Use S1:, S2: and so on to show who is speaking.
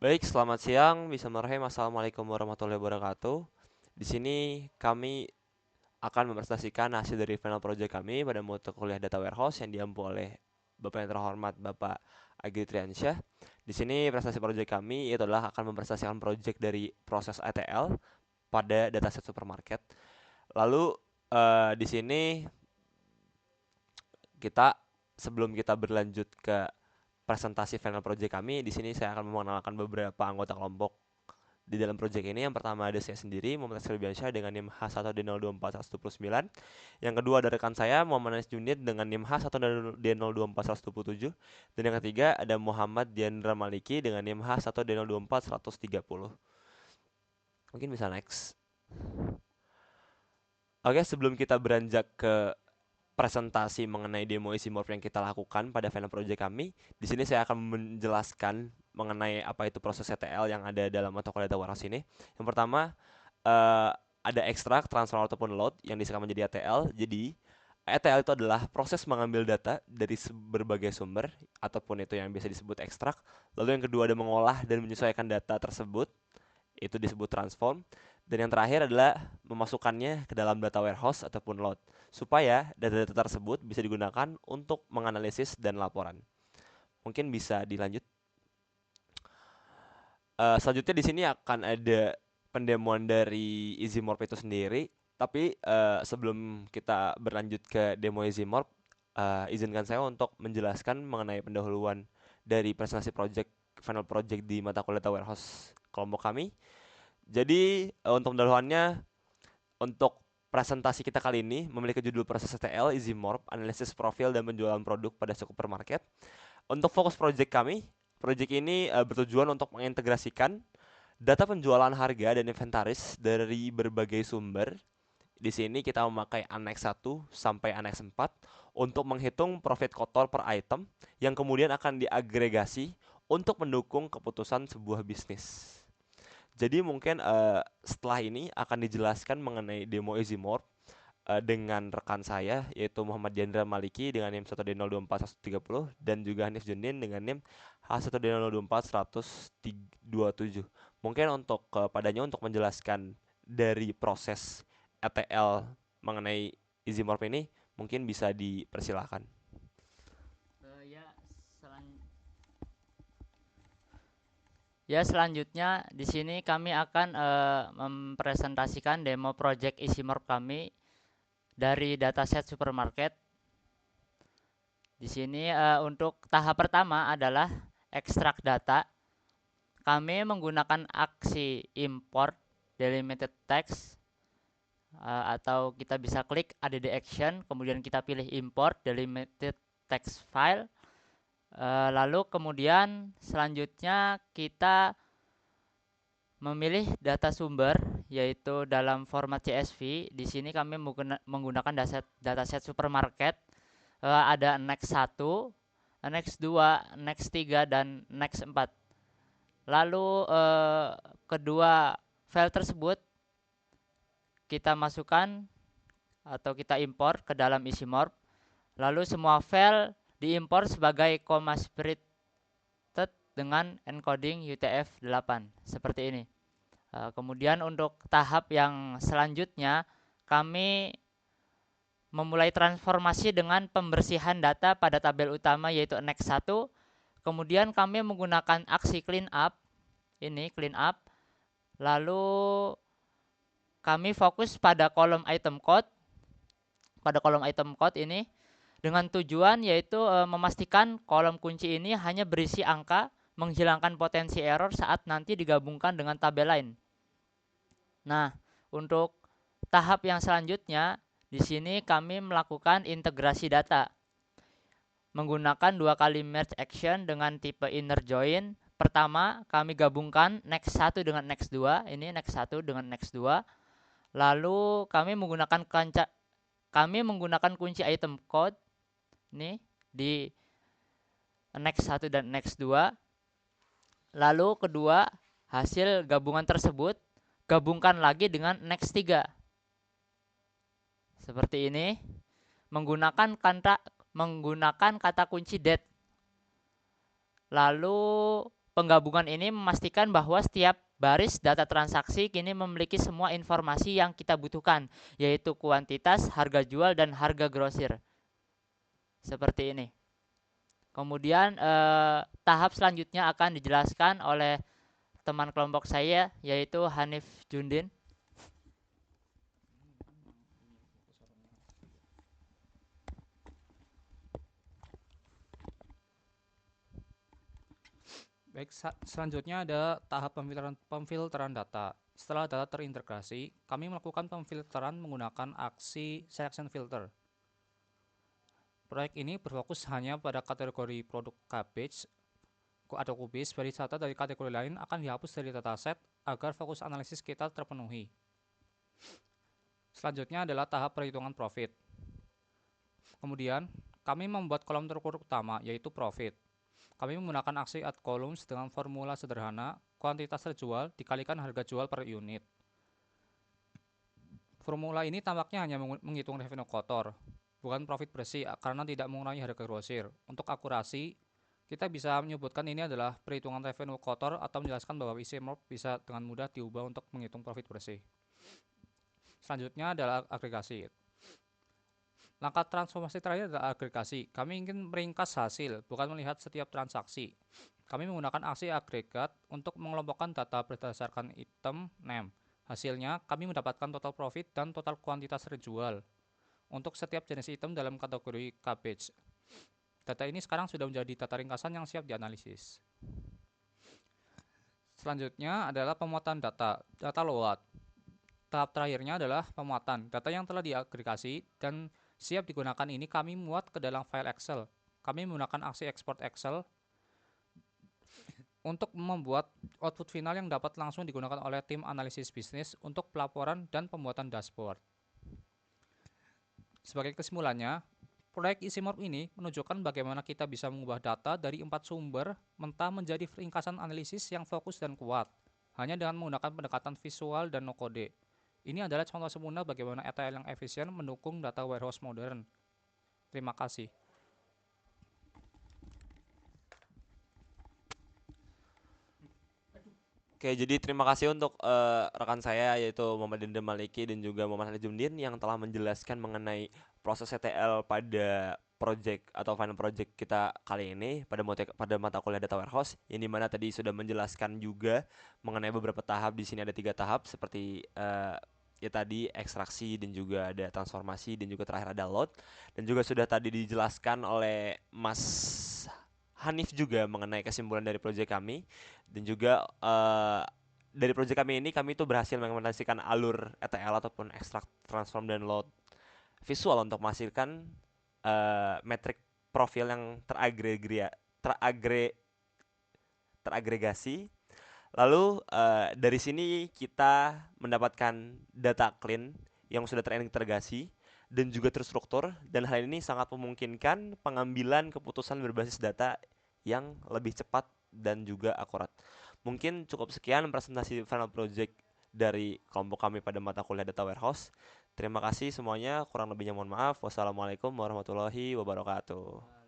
S1: Baik, selamat siang. Bismillahirrahmanirrahim. Assalamualaikum warahmatullahi wabarakatuh. Di sini kami akan mempresentasikan hasil dari final project kami pada mata kuliah Data Warehouse yang diampu oleh Bapak yang terhormat Bapak Agi Triansyah. Di sini prestasi project kami itu adalah akan mempresentasikan project dari proses ETL pada dataset supermarket. Lalu di sini kita sebelum kita berlanjut ke presentasi final project kami, di sini saya akan mengenalkan beberapa anggota kelompok di dalam project ini. Yang pertama ada saya sendiri, Muhammad Selbiansyah dengan NIM H1D024-129. Yang kedua ada rekan saya, Muhammad Anis Junid dengan NIM H1D024-127. Dan yang ketiga ada Muhammad Diandra Maliki dengan NIM H1D024-130. Mungkin bisa next. Oke, sebelum kita beranjak ke presentasi mengenai demo isi morph yang kita lakukan pada final project kami, di sini saya akan menjelaskan mengenai apa itu proses ETL yang ada dalam mata kuliah Data Warehouse ini. Yang pertama, ada extract, transform ataupun load yang disebut menjadi ETL. Jadi ETL itu adalah proses mengambil data dari berbagai sumber ataupun itu yang biasa disebut extract. Lalu yang kedua ada mengolah dan menyesuaikan data tersebut, itu disebut transform. Dan yang terakhir adalah memasukkannya ke dalam data warehouse ataupun load supaya data-data tersebut bisa digunakan untuk menganalisis dan laporan. Mungkin bisa dilanjut. Selanjutnya di sini akan ada pendemoan dari EasyMorph itu sendiri. Tapi sebelum kita berlanjut ke demo EasyMorph, izinkan saya untuk menjelaskan mengenai pendahuluan dari presentasi project final project di mata kuliah Data Warehouse kelompok kami. Jadi untuk pendahuluannya, untuk presentasi kita kali ini memiliki judul proses ETL, EasyMorph, analisis profil dan penjualan produk pada supermarket. Untuk fokus project ini bertujuan untuk mengintegrasikan data penjualan harga dan inventaris dari berbagai sumber. Di sini kita memakai Annex 1 sampai Annex 4 untuk menghitung profit kotor per item yang kemudian akan diagregasi untuk mendukung keputusan sebuah bisnis. Jadi mungkin setelah ini akan dijelaskan mengenai demo EasyMorph dengan rekan saya yaitu Muhammad Diandra Maliki dengan NIM 1D024-130 dan juga Hanif Junin dengan NIM H1D024-127. Mungkin untuk padanya untuk menjelaskan dari proses ETL mengenai EasyMorph ini mungkin bisa dipersilahkan.
S2: Ya, selanjutnya di sini kami akan mempresentasikan demo project EasyMorph kami dari dataset supermarket. Di sini untuk tahap pertama adalah ekstrak data. Kami menggunakan aksi import delimited text atau kita bisa klik add action, kemudian kita pilih import delimited text file. Lalu kemudian selanjutnya kita memilih data sumber yaitu dalam format CSV. Di sini kami menggunakan dataset supermarket. Ada next 1, next 2, next 3 dan next 4. Lalu kedua file tersebut kita masukkan atau kita import ke dalam EasyMorph. Lalu semua file diimport sebagai ComaScript dengan encoding UTF-8 seperti ini. Kemudian untuk tahap yang selanjutnya kami memulai transformasi dengan pembersihan data pada tabel utama yaitu Annex 1. Kemudian kami menggunakan aksi clean up, ini clean up. Lalu kami fokus pada kolom item code. Pada kolom item code ini dengan tujuan yaitu memastikan kolom kunci ini hanya berisi angka, menghilangkan potensi error saat nanti digabungkan dengan tabel lain. Nah, untuk tahap yang selanjutnya, di sini kami melakukan integrasi data menggunakan dua kali merge action dengan tipe inner join. Pertama, kami gabungkan next 1 dengan next 2. Ini next 1 dengan next 2. Lalu kami menggunakan kunci item code nih di next 1 dan next 2. Lalu kedua, hasil gabungan tersebut gabungkan lagi dengan next 3. Seperti ini, menggunakan kata kunci date. Lalu Penggabungan ini memastikan bahwa setiap baris data transaksi kini memiliki semua informasi yang kita butuhkan, yaitu kuantitas, harga jual, dan harga grosir. Seperti ini. Kemudian tahap selanjutnya akan dijelaskan oleh teman kelompok saya, yaitu Hanif Jundin.
S3: Baik, selanjutnya ada tahap pemfilteran data. Setelah data terintegrasi, kami melakukan pemfilteran menggunakan aksi selection filter. Proyek ini berfokus hanya pada kategori produk cabbage atau kubis. Baris data dari kategori lain akan dihapus dari dataset agar fokus analisis kita terpenuhi. Selanjutnya adalah tahap perhitungan profit. Kemudian, kami membuat kolom terkuruk utama, yaitu profit. Kami menggunakan aksi add columns dengan formula sederhana, kuantitas terjual dikalikan harga jual per unit. Formula ini tampaknya hanya menghitung revenue kotor, bukan profit bersih karena tidak mengurangi harga grosir. Untuk akurasi, kita bisa menyebutkan ini adalah perhitungan revenue kotor atau menjelaskan bahwa EasyMorph bisa dengan mudah diubah untuk menghitung profit bersih. Selanjutnya adalah agregasi. Langkah transformasi terakhir adalah agregasi. Kami ingin meringkas hasil, bukan melihat setiap transaksi. Kami menggunakan aksi agregat untuk mengelompokkan data berdasarkan item name. Hasilnya, kami mendapatkan total profit dan total kuantitas terjual untuk setiap jenis item dalam kategori cabbage. Data ini sekarang sudah menjadi data ringkasan yang siap dianalisis. Selanjutnya adalah pemuatan data load. Tahap terakhirnya adalah pemuatan. Data yang telah diagregasi dan siap digunakan ini kami muat ke dalam file Excel. Kami menggunakan aksi export Excel untuk membuat output final yang dapat langsung digunakan oleh tim analisis bisnis untuk pelaporan dan pembuatan dashboard. Sebagai kesimpulannya, proyek EasyMorph ini menunjukkan bagaimana kita bisa mengubah data dari 4 sumber mentah menjadi ringkasan analisis yang fokus dan kuat, hanya dengan menggunakan pendekatan visual dan no-code. Ini adalah contoh sempurna bagaimana ETL yang efisien mendukung data warehouse modern. Terima kasih.
S1: Oke, jadi terima kasih untuk rekan saya yaitu Muhammad Dendam Maliki dan juga Muhammad Hanif Jumdin yang telah menjelaskan mengenai proses ETL pada project atau final project kita kali ini pada mata kuliah Data Warehouse, yang dimana tadi sudah menjelaskan juga mengenai beberapa tahap. Di sini ada 3 tahap seperti ya tadi ekstraksi dan juga ada transformasi dan juga terakhir ada load, dan juga sudah tadi dijelaskan oleh Mas Hanif juga mengenai kesimpulan dari proyek kami, dan juga dari proyek kami ini kami tuh berhasil mengimplementasikan alur ETL ataupun extract, transform, dan load visual untuk menghasilkan metrik profil yang teragregasi. Lalu dari sini kita mendapatkan data clean yang sudah terintegrasi dan juga terstruktur, dan hal ini sangat memungkinkan pengambilan keputusan berbasis data yang lebih cepat dan juga akurat. Mungkin cukup sekian presentasi final project dari kelompok kami pada mata kuliah Data Warehouse. Terima kasih semuanya, kurang lebihnya mohon maaf. Wassalamualaikum warahmatullahi wabarakatuh.